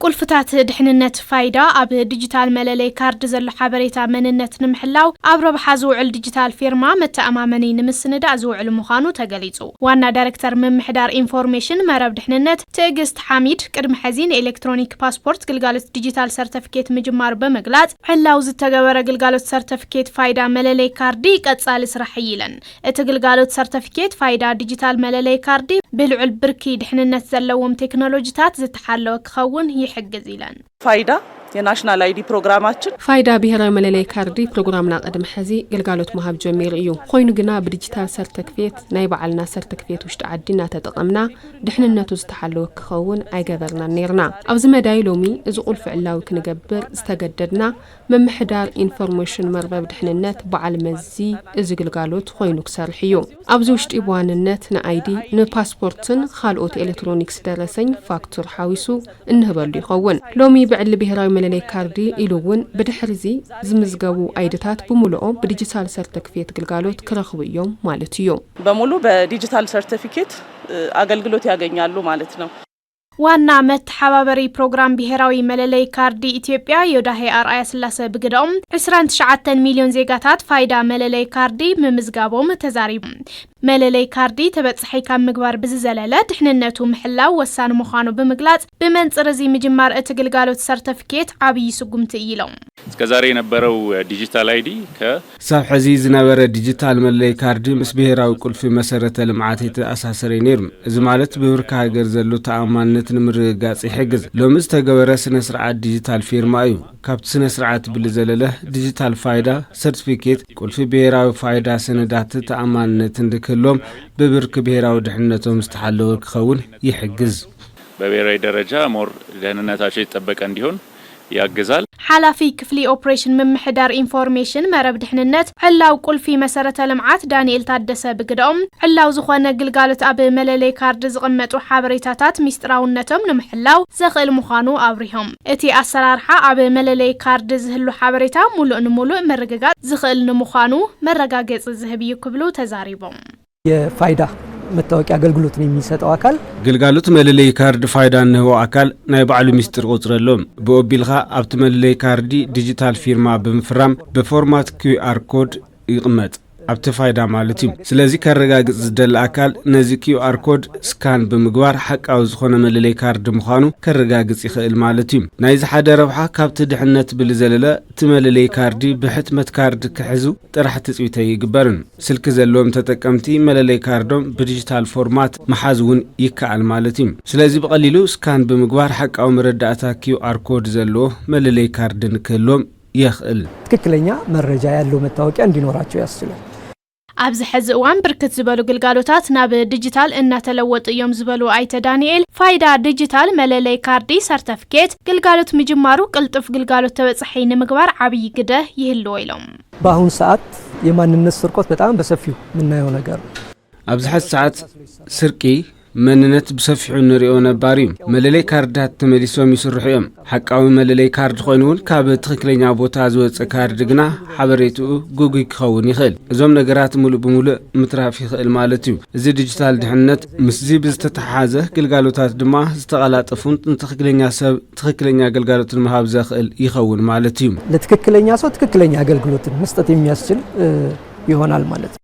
ቁልፍታት ድሕንነት ፋይዳ ኣብ ዲጂታል መለለይ ካርድ ዘሎ ሓበሬታ መንነት ንምሕላው ኣብ ረብሓ ዝውዕል ዲጂታል ፊርማ መተኣማመኒ ንምስንዳእ ዝውዕል ምዃኑ ተገሊጹ። ዋና ዳይሬክተር ምምሕዳር ኢንፎርሜሽን መረብ ድሕንነት ትዕግስት ሓሚድ ቅድሚ ሕዚን ኤሌክትሮኒክ ፓስፖርት ግልጋሎት ዲጂታል ሰርቲፊኬት ምጅማር በመግላጽ ሕላው ዝተገበረ ግልጋሎት ሰርቲፊኬት ፋይዳ መለለይ ካርዲ ቀጻሊ ስራሕ ይለን። እቲ ግልጋሎት ሰርቲፊኬት ፋይዳ ዲጂታል መለለይ ካርዲ ብልዑል ብርኪ ድሕንነት ዘለዎም ቴክኖሎጂታት ዝተሓለወ ክኸውን يحجز إلان فايدة የናሽናል አይዲ ፕሮግራማችን ፋይዳ ብሔራዊ መለለይ ካርዲ ፕሮግራምና ቀደም ሕዚ ግልጋሎት መሃብ ጀሚር እዩ ኮይኑ ግና ብዲጂታል ሰርቲፊኬት ናይ በዓልና ሰርቲፊኬት ውሽጥ ዓዲና ተጠቀምና ድሕንነቱ ዝተሓለወ ክኸውን ኣይገበርና ነርና ኣብዚ መዳይ ሎሚ እዚ ቁልፍ ዕላዊ ክንገብር ዝተገደድና መምሕዳር ኢንፎርሜሽን መርበብ ድሕንነት በዓል መዚ እዚ ግልጋሎት ኮይኑ ክሰርሕ እዩ ኣብዚ ውሽጢ በዋንነት ንአይዲ ንፓስፖርትን ካልኦት ኤሌክትሮኒክስ ደረሰኝ ፋክቱር ሓዊሱ እንህበሉ ይኸውን ሎሚ ብዕሊ ብሔራዊ መለለይ ካርዲ ኢሉውን ብድሕሪዚ ዝምዝገቡ አይድታት በሙሉኦም በዲጂታል ሰርቲፊኬት ግልጋሎት ክረኽቡ እዮም ማለት እዩ በሙሉ በዲጂታል ሰርቲፊኬት አገልግሎት ያገኛሉ ማለት ነው ዋና መተሓባበሪ ፕሮግራም ብሔራዊ መለለይ ካርዲ ኢትዮጵያ ዮዳሄ አርአያ ስላሰ ብግዳኦም 29 ሚሊዮን ዜጋታት ፋይዳ መለለይ ካርዲ ምምዝጋቦም ተዛሪቡ መለለይ ካርዲ ተበጽሐይ ካብ ምግባር ብዝዘለለ ድሕንነቱ ምሕላው ወሳኒ ምዃኑ ብምግላጽ ብመንጽር እዚ ምጅማር እቲ ግልጋሎት ሰርቲፊኬት ዓብይ ስጉምቲ ኢሎም እስከዛሬ የነበረው ዲጂታል አይዲ ከሳብ ሕዚ ዝነበረ ዲጂታል መለለይ ካርዲ ምስ ብሔራዊ ቁልፊ መሰረተ ልምዓት የተኣሳሰረ ነይሩ እዚ ማለት ብብርካ ሀገር ዘሎ ተኣማንነት ንምርጋጽ ይሕግዝ ሎሚ ዝተገበረ ስነ ስርዓት ዲጂታል ፊርማ እዩ ካብቲ ስነ ስርዓት ብልዘለለ ዲጂታል ፋይዳ ሰርቲፊኬት ቁልፊ ብሔራዊ ፋይዳ ሰነዳት ተኣማንነት እንድክሎም በብርክ ብሔራዊ ድሕነቶም ዝተሓለወ ክኸውን ይሕግዝ በብሔራዊ ደረጃ ሞር ደህንነታቸው የተጠበቀ እንዲሆን ያግዛል ሓላፊ ክፍሊ ኦፕሬሽን ምምሕዳር ኢንፎርሜሽን መረብ ድሕንነት ሕላው ቁልፊ መሰረተ ልምዓት ዳንኤል ታደሰ ብግዳኦም ሕላው ዝኾነ ግልጋሎት ኣብ መለለይ ካርዲ ዝቕመጡ ሓበሬታታት ሚስጥራውነቶም ንምሕላው ዘኽእል ምዃኑ ኣብሪሆም እቲ ኣሰራርሓ ኣብ መለለይ ካርዲ ዝህሉ ሓበሬታ ሙሉእ ንሙሉእ መረጋጋጽ ዝኽእል ንምዃኑ መረጋገጽ ዝህብ እዩ ክብሉ ተዛሪቦም የፋይዳ መታወቂያ አገልግሎትን የሚሰጠው አካል ግልጋሎት መለለይ ካርድ ፋይዳ ነው አካል ናይ ባዕሉ ሚስጥር ቁጥረሎም በኦቢልኻ ኣብቲ መለለይ ካርዲ ዲጂታል ፊርማ በመፍራም በፎርማት QR ኮድ ይቅመጥ ኣብቲ ፋይዳ ማለት እዩ ስለዚ ከረጋግጽ ዝደል አካል ነዚ QR ኮድ ስካን በመግባር ሓቃው ዝኾነ መለለይ ካርድ ምዃኑ ከረጋግጽ ይኽእል ማለት እዩ ናይ ዝሓደ ረብሓ ካብቲ ድሕነት ብልዘለለ እቲ መለለይ ካርዲ ብሕትመት ካርድ ክሕዙ ጥራሕ ትጽቢተ ይግበርን ስልክ ዘለዎም ተጠቀምቲ መለለይ ካርዶም ብዲጂታል ፎርማት መሓዝውን ይከኣል ማለት እዩ ስለዚ በቀሊሉ ስካን በመግባር ሓቃው መረዳእታ QR ኮድ ዘለዎ መለለይ ካርድ ንክህሎም ይኽእል ትክክለኛ መረጃ ያለው መታወቂያ እንዲኖራቸው ያስችላል ኣብዚ ሕዚ እዋን ብርክት ዝበሉ ግልጋሎታት ናብ ዲጂታል እናተለወጡ እዮም ዝበሉ ኣይተ ዳንኤል ፋይዳ ዲጂታል መለለይ ካርዲ ሰርቲፊኬት ግልጋሎት ምጅማሩ ቅልጥፍ ግልጋሎት ተበጽሐይ ንምግባር ዓብይ ግደ ይህልዎ ኢሎም በአሁን ሰዓት የማንነት ስርቆት በጣም በሰፊው ምናየው ነገር ኣብዚ ሕዚ ሰዓት ስርቂ መንነት በሰፊው ንሪኦ ነባር እዩ መለለይ ካርዳት ተመሊሶም ይስርሑ እዮም ሓቃዊ መለለይ ካርድ ኮይኑን ካብ ትክክለኛ ቦታ ዝወፀ ካርድ ግና ሓበሬትኡ ጉጉይ ክኸውን ይኽእል እዞም ነገራት ሙሉእ ብሙሉእ ምትራፍ ይኽእል ማለት እዩ እዚ ዲጂታል ድሕነት ምስዚ ብዝተተሓዘ ግልጋሎታት ድማ ዝተቀላጠፉን ትክክለኛ ሰብ ትክክለኛ አገልግሎትን መሃብ ዘኽእል ይኸውን ማለት እዩ ለትክክለኛ ሰው ትክክለኛ አገልግሎትን መስጠት የሚያስችል ይሆናል ማለት